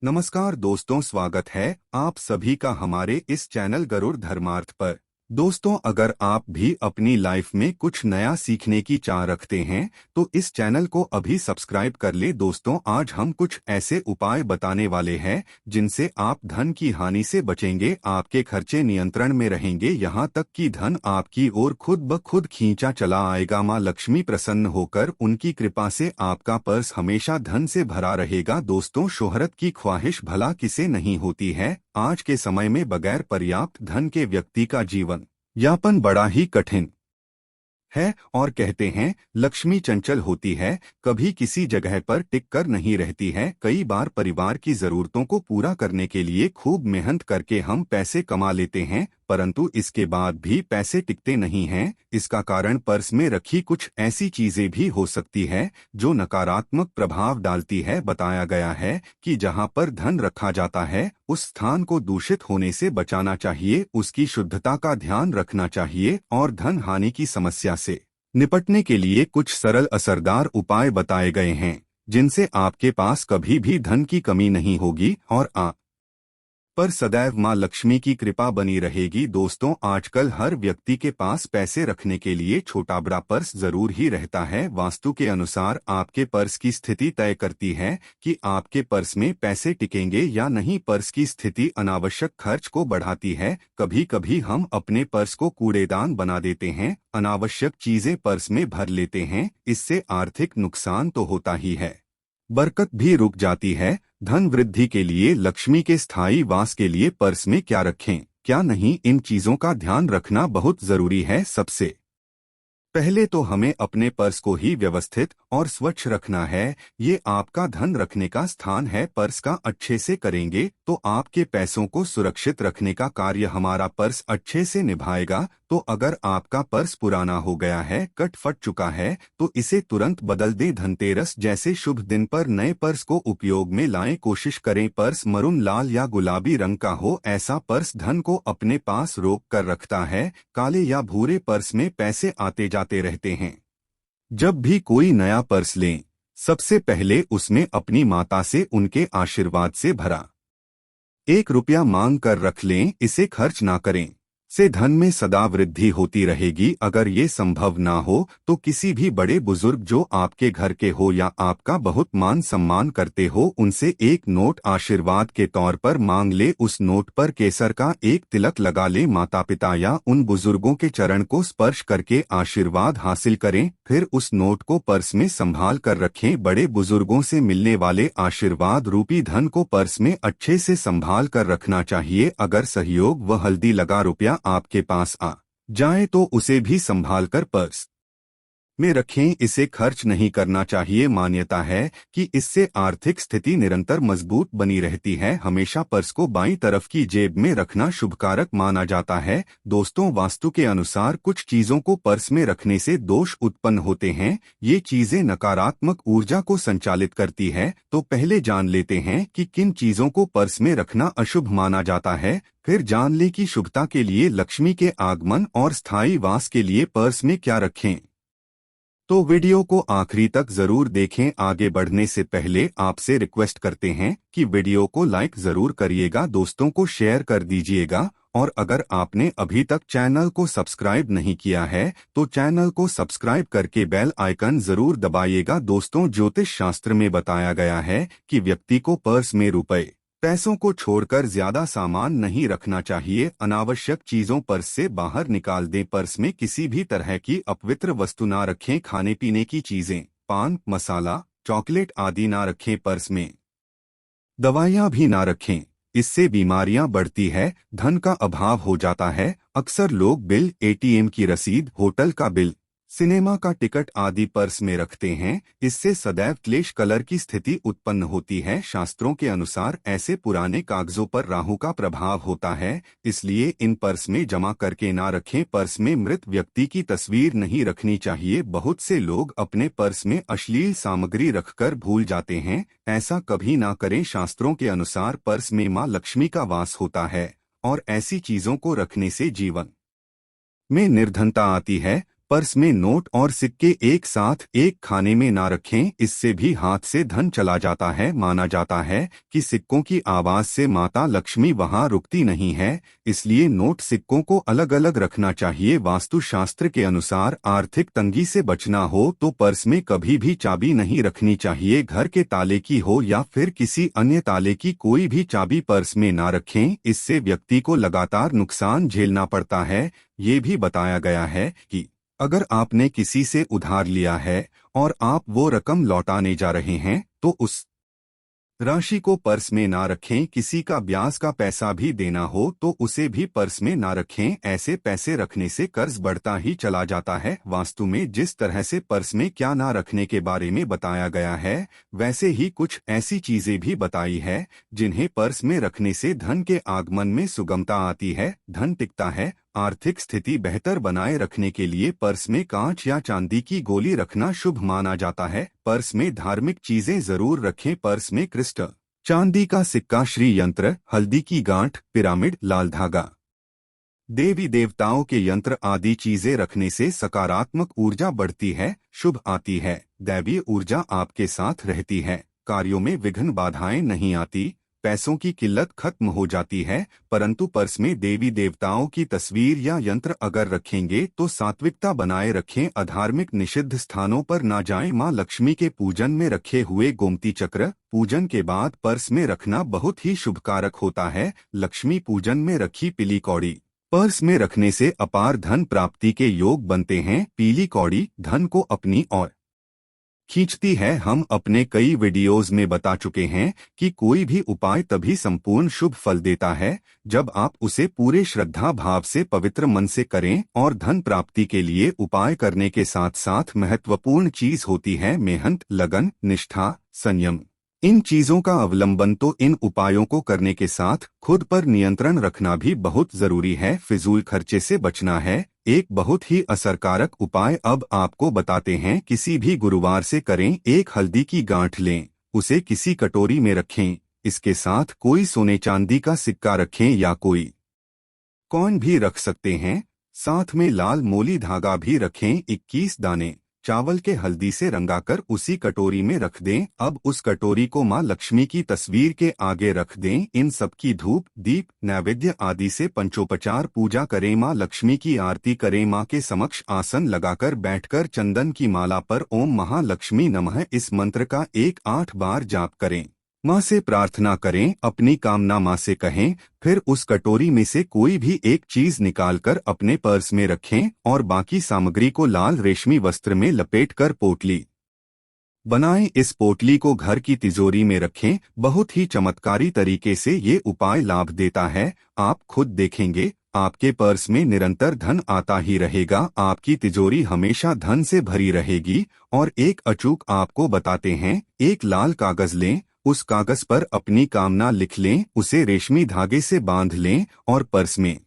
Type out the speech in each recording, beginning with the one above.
नमस्कार दोस्तों, स्वागत है आप सभी का हमारे इस चैनल गरुड़ धर्मार्थ पर। दोस्तों, अगर आप भी अपनी लाइफ में कुछ नया सीखने की चाह रखते हैं तो इस चैनल को अभी सब्सक्राइब कर ले। दोस्तों, आज हम कुछ ऐसे उपाय बताने वाले हैं जिनसे आप धन की हानि से बचेंगे, आपके खर्चे नियंत्रण में रहेंगे, यहाँ तक कि धन आपकी ओर खुद ब खुद खींचा चला आएगा। माँ लक्ष्मी प्रसन्न होकर उनकी कृपा से आपका पर्स हमेशा धन से भरा रहेगा। दोस्तों, शोहरत की ख्वाहिश भला किसे नहीं होती है। आज के समय में बगैर पर्याप्त धन के व्यक्ति का जीवन यापन बड़ा ही कठिन है और कहते हैं लक्ष्मी चंचल होती है, कभी किसी जगह पर टिक कर नहीं रहती है। कई बार परिवार की जरूरतों को पूरा करने के लिए खूब मेहनत करके हम पैसे कमा लेते हैं, परंतु इसके बाद भी पैसे टिकते नहीं हैं। इसका कारण पर्स में रखी कुछ ऐसी चीजें भी हो सकती है जो नकारात्मक प्रभाव डालती है। बताया गया है कि जहां पर धन रखा जाता है उस स्थान को दूषित होने से बचाना चाहिए, उसकी शुद्धता का ध्यान रखना चाहिए और धन हानि की समस्या से निपटने के लिए कुछ सरल असरदार उपाय बताए गए हैं जिनसे आपके पास कभी भी धन की कमी नहीं होगी और आप पर सदैव माँ लक्ष्मी की कृपा बनी रहेगी। दोस्तों, आजकल हर व्यक्ति के पास पैसे रखने के लिए छोटा बड़ा पर्स जरूर ही रहता है। वास्तु के अनुसार आपके पर्स की स्थिति तय करती है कि आपके पर्स में पैसे टिकेंगे या नहीं। पर्स की स्थिति अनावश्यक खर्च को बढ़ाती है। कभी कभी हम अपने पर्स को कूड़ेदान बना देते हैं, अनावश्यक चीजें पर्स में भर लेते हैं, इससे आर्थिक नुकसान तो होता ही है, बरकत भी रुक जाती है। धन वृद्धि के लिए, लक्ष्मी के स्थायी वास के लिए पर्स में क्या रखें, क्या नहीं, इन चीजों का ध्यान रखना बहुत जरूरी है। सबसे पहले तो हमें अपने पर्स को ही व्यवस्थित और स्वच्छ रखना है। ये आपका धन रखने का स्थान है। पर्स का अच्छे से करेंगे तो आपके पैसों को सुरक्षित रखने का कार्य हमारा पर्स अच्छे से निभाएगा। तो अगर आपका पर्स पुराना हो गया है, कट फट चुका है, तो इसे तुरंत बदल दें। धनतेरस जैसे शुभ दिन पर नए पर्स को उपयोग में लाएं। कोशिश करें पर्स मरून, लाल या गुलाबी रंग का हो। ऐसा पर्स धन को अपने पास रोक कर रखता है। काले या भूरे पर्स में पैसे आते जाते रहते हैं। जब भी कोई नया पर्स लें, सबसे पहले उसमें अपनी माता से उनके आशीर्वाद से भरा 1 रुपया मांग कर रख लें, इसे खर्च ना करें। से धन में सदा वृद्धि होती रहेगी। अगर ये संभव ना हो तो किसी भी बड़े बुजुर्ग जो आपके घर के हो या आपका बहुत मान सम्मान करते हो, उनसे एक नोट आशीर्वाद के तौर पर मांग ले। उस नोट पर केसर का एक तिलक लगा ले। माता पिता या उन बुजुर्गों के चरण को स्पर्श करके आशीर्वाद हासिल करें, फिर उस नोट को पर्स में संभाल कर रखें। बड़े बुजुर्गों से मिलने वाले आशीर्वाद रूपी धन को पर्स में अच्छे से संभाल कर रखना चाहिए। अगर सहयोग व हल्दी लगा रुपया आपके पास आ जाए तो उसे भी संभाल कर पर्स में रखें, इसे खर्च नहीं करना चाहिए। मान्यता है कि इससे आर्थिक स्थिति निरंतर मजबूत बनी रहती है। हमेशा पर्स को बाईं तरफ की जेब में रखना शुभकारक माना जाता है। दोस्तों, वास्तु के अनुसार कुछ चीजों को पर्स में रखने से दोष उत्पन्न होते हैं। ये चीजें नकारात्मक ऊर्जा को संचालित करती है। तो पहले जान लेते हैं कि किन चीजों को पर्स में रखना अशुभ माना जाता है, फिर जान ले कि शुभता के लिए, लक्ष्मी के आगमन और स्थायी वास के लिए पर्स में क्या रखें। तो वीडियो को आखिरी तक जरूर देखें। आगे बढ़ने से पहले आपसे रिक्वेस्ट करते हैं कि वीडियो को लाइक जरूर करिएगा, दोस्तों को शेयर कर दीजिएगा और अगर आपने अभी तक चैनल को सब्सक्राइब नहीं किया है तो चैनल को सब्सक्राइब करके बेल आइकन जरूर दबाइएगा। दोस्तों, ज्योतिष शास्त्र में बताया गया है कि व्यक्ति को पर्स में रुपए पैसों को छोड़कर ज्यादा सामान नहीं रखना चाहिए। अनावश्यक चीजों पर्स से बाहर निकाल दें। पर्स में किसी भी तरह की अपवित्र वस्तु ना रखें। खाने पीने की चीजें, पान मसाला, चॉकलेट आदि ना रखें। पर्स में दवाइयां भी ना रखें, इससे बीमारियां बढ़ती है, धन का अभाव हो जाता है। अक्सर लोग बिल, एटीएम की रसीद, होटल का बिल, सिनेमा का टिकट आदि पर्स में रखते हैं। इससे सदैव क्लेश कलर की स्थिति उत्पन्न होती है। शास्त्रों के अनुसार ऐसे पुराने कागजों पर राहु का प्रभाव होता है, इसलिए इन पर्स में जमा करके ना रखें। पर्स में मृत व्यक्ति की तस्वीर नहीं रखनी चाहिए। बहुत से लोग अपने पर्स में अश्लील सामग्री रखकर भूल जाते हैं, ऐसा कभी ना करें। शास्त्रों के अनुसार पर्स में माँ लक्ष्मी का वास होता है और ऐसी चीजों को रखने से जीवन में निर्धनता आती है। पर्स में नोट और सिक्के एक साथ एक खाने में ना रखें, इससे भी हाथ से धन चला जाता है। माना जाता है कि सिक्कों की आवाज से माता लक्ष्मी वहां रुकती नहीं है, इसलिए नोट सिक्कों को अलग अलग रखना चाहिए। वास्तुशास्त्र के अनुसार आर्थिक तंगी से बचना हो तो पर्स में कभी भी चाबी नहीं रखनी चाहिए। घर के ताले की हो या फिर किसी अन्य ताले की कोई भी चाबी पर्स में ना रखें, इससे व्यक्ति को लगातार नुकसान झेलना पड़ता है। ये भी बताया गया है कि अगर आपने किसी से उधार लिया है और आप वो रकम लौटाने जा रहे हैं तो उस राशि को पर्स में ना रखें। किसी का ब्याज का पैसा भी देना हो तो उसे भी पर्स में ना रखें, ऐसे पैसे रखने से कर्ज बढ़ता ही चला जाता है। वास्तु में जिस तरह से पर्स में क्या ना रखने के बारे में बताया गया है, वैसे ही कुछ ऐसी चीजें भी बताई है जिन्हें पर्स में रखने से धन के आगमन में सुगमता आती है, धन टिकता है। आर्थिक स्थिति बेहतर बनाए रखने के लिए पर्स में कांच या चांदी की गोली रखना शुभ माना जाता है। पर्स में धार्मिक चीजें जरूर रखें। पर्स में क्रिस्टल, चांदी का सिक्का, श्री यंत्र, हल्दी की गांठ, पिरामिड, लाल धागा, देवी देवताओं के यंत्र आदि चीजें रखने से सकारात्मक ऊर्जा बढ़ती है, शुभ आती है, दैवीय ऊर्जा आपके साथ रहती है, कार्यों में विघ्न बाधाएं नहीं आती, पैसों की किल्लत खत्म हो जाती है। परंतु पर्स में देवी देवताओं की तस्वीर या यंत्र अगर रखेंगे तो सात्विकता बनाए रखें, अधार्मिक निषिद्ध स्थानों पर ना जाएं। मां लक्ष्मी के पूजन में रखे हुए गोमती चक्र पूजन के बाद पर्स में रखना बहुत ही शुभकारक होता है। लक्ष्मी पूजन में रखी पीली कौड़ी पर्स में रखने से अपार धन प्राप्ति के योग बनते हैं। पीली कौड़ी धन को अपनी ओर खींचती है। हम अपने कई वीडियोज में बता चुके हैं कि कोई भी उपाय तभी संपूर्ण शुभ फल देता है जब आप उसे पूरे श्रद्धा भाव से पवित्र मन से करें। और धन प्राप्ति के लिए उपाय करने के साथ साथ महत्वपूर्ण चीज होती है मेहनत, लगन, निष्ठा, संयम। इन चीजों का अवलंबन तो इन उपायों को करने के साथ खुद पर नियंत्रण रखना भी बहुत जरूरी है। फिजूल खर्चे से बचना है। एक बहुत ही असरकारक उपाय अब आपको बताते हैं। किसी भी गुरुवार से करें। एक हल्दी की गांठ लें, उसे किसी कटोरी में रखें, इसके साथ कोई सोने चांदी का सिक्का रखें या कोई कॉइन भी रख सकते हैं। साथ में लाल मोली धागा भी रखें। 21 दाने चावल के हल्दी से रंगाकर उसी कटोरी में रख दें। अब उस कटोरी को मां लक्ष्मी की तस्वीर के आगे रख दें। इन सब की धूप, दीप, नैवेद्य आदि से पंचोपचार पूजा करें। मां लक्ष्मी की आरती करें। मां के समक्ष आसन लगाकर बैठकर चंदन की माला पर ओम महालक्ष्मी नमः इस मंत्र का 8 बार जाप करें। मां से प्रार्थना करें, अपनी कामना मां से कहें, फिर उस कटोरी में से कोई भी एक चीज निकालकर अपने पर्स में रखें और बाकी सामग्री को लाल रेशमी वस्त्र में लपेटकर पोटली बनाएं। इस पोटली को घर की तिजोरी में रखें। बहुत ही चमत्कारी तरीके से ये उपाय लाभ देता है। आप खुद देखेंगे आपके पर्स में निरंतर धन आता ही रहेगा। आपकी तिजोरी हमेशा धन से भरी रहेगी। और एक अचूक आपको बताते हैं, एक लाल कागज लें, उस कागज पर अपनी कामना लिख लें, उसे रेशमी धागे से बांध लें और पर्स में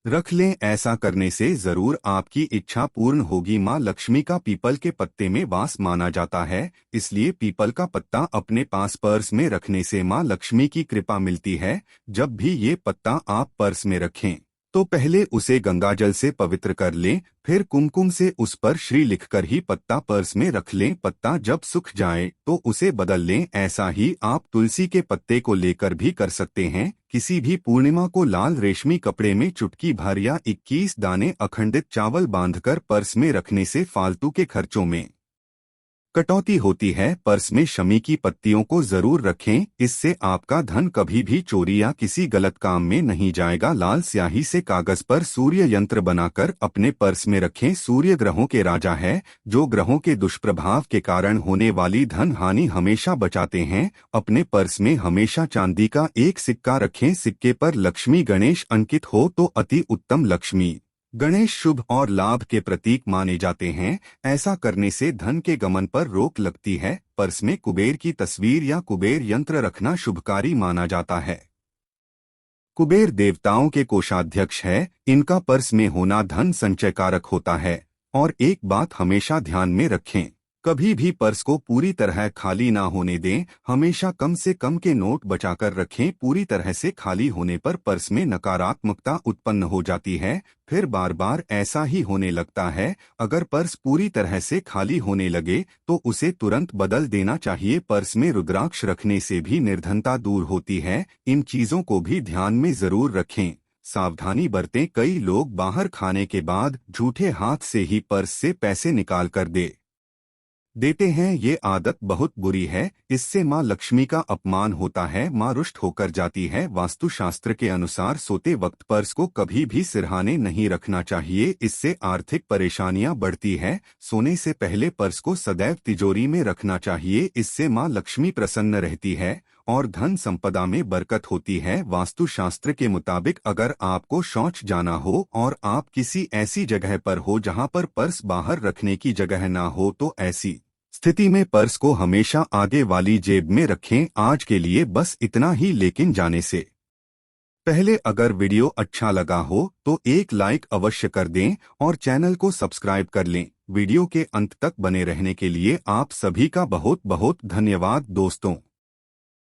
रख लें। ऐसा करने से जरूर आपकी इच्छा पूर्ण होगी। मां लक्ष्मी का पीपल के पत्ते में वास माना जाता है, इसलिए पीपल का पत्ता अपने पास पर्स में रखने से मां लक्ष्मी की कृपा मिलती है। जब भी ये पत्ता आप पर्स में रखें तो पहले उसे गंगाजल से पवित्र कर लें, फिर कुमकुम से उस पर श्री लिखकर ही पत्ता पर्स में रख लें। पत्ता जब सूख जाए तो उसे बदल लें। ऐसा ही आप तुलसी के पत्ते को लेकर भी कर सकते हैं। किसी भी पूर्णिमा को लाल रेशमी कपड़े में चुटकी भर या 21 दाने अखंडित चावल बांधकर पर्स में रखने से फालतू के खर्चों में कटौती होती है। पर्स में शमी की पत्तियों को जरूर रखें, इससे आपका धन कभी भी चोरी या किसी गलत काम में नहीं जाएगा। लाल स्याही से कागज पर सूर्य यंत्र बनाकर अपने पर्स में रखें। सूर्य ग्रहों के राजा है, जो ग्रहों के दुष्प्रभाव के कारण होने वाली धन हानि हमेशा बचाते हैं। अपने पर्स में हमेशा चांदी का एक सिक्का रखें। सिक्के पर लक्ष्मी गणेश अंकित हो तो अति उत्तम। लक्ष्मी गणेश शुभ और लाभ के प्रतीक माने जाते हैं। ऐसा करने से धन के गमन पर रोक लगती है। पर्स में कुबेर की तस्वीर या कुबेर यंत्र रखना शुभकारी माना जाता है। कुबेर देवताओं के कोषाध्यक्ष है, इनका पर्स में होना धन संचयकारक होता है। और एक बात हमेशा ध्यान में रखें, कभी भी पर्स को पूरी तरह खाली ना होने दें, हमेशा कम से कम के नोट बचाकर रखें। पूरी तरह से खाली होने पर पर्स में नकारात्मकता उत्पन्न हो जाती है, फिर बार बार ऐसा ही होने लगता है। अगर पर्स पूरी तरह से खाली होने लगे तो उसे तुरंत बदल देना चाहिए। पर्स में रुद्राक्ष रखने से भी निर्धनता दूर होती है। इन चीजों को भी ध्यान में जरूर रखें। सावधानी बरतें। कई लोग बाहर खाने के बाद झूठे हाथ से ही पर्स से पैसे निकाल कर देते हैं। ये आदत बहुत बुरी है। इससे माँ लक्ष्मी का अपमान होता है, माँ रुष्ट होकर जाती है। वास्तुशास्त्र के अनुसार सोते वक्त पर्स को कभी भी सिरहाने नहीं रखना चाहिए, इससे आर्थिक परेशानियां बढ़ती है। सोने से पहले पर्स को सदैव तिजोरी में रखना चाहिए, इससे माँ लक्ष्मी प्रसन्न रहती है और धन संपदा में बरकत होती है। वास्तुशास्त्र के मुताबिक अगर आपको शौच जाना हो और आप किसी ऐसी जगह पर हो जहां पर पर्स बाहर रखने की जगह ना हो तो ऐसी स्थिति में पर्स को हमेशा आगे वाली जेब में रखें। आज के लिए बस इतना ही, लेकिन जाने से पहले अगर वीडियो अच्छा लगा हो तो एक लाइक अवश्य कर दें और चैनल को सब्सक्राइब कर लें। वीडियो के अंत तक बने रहने के लिए आप सभी का बहुत बहुत धन्यवाद दोस्तों।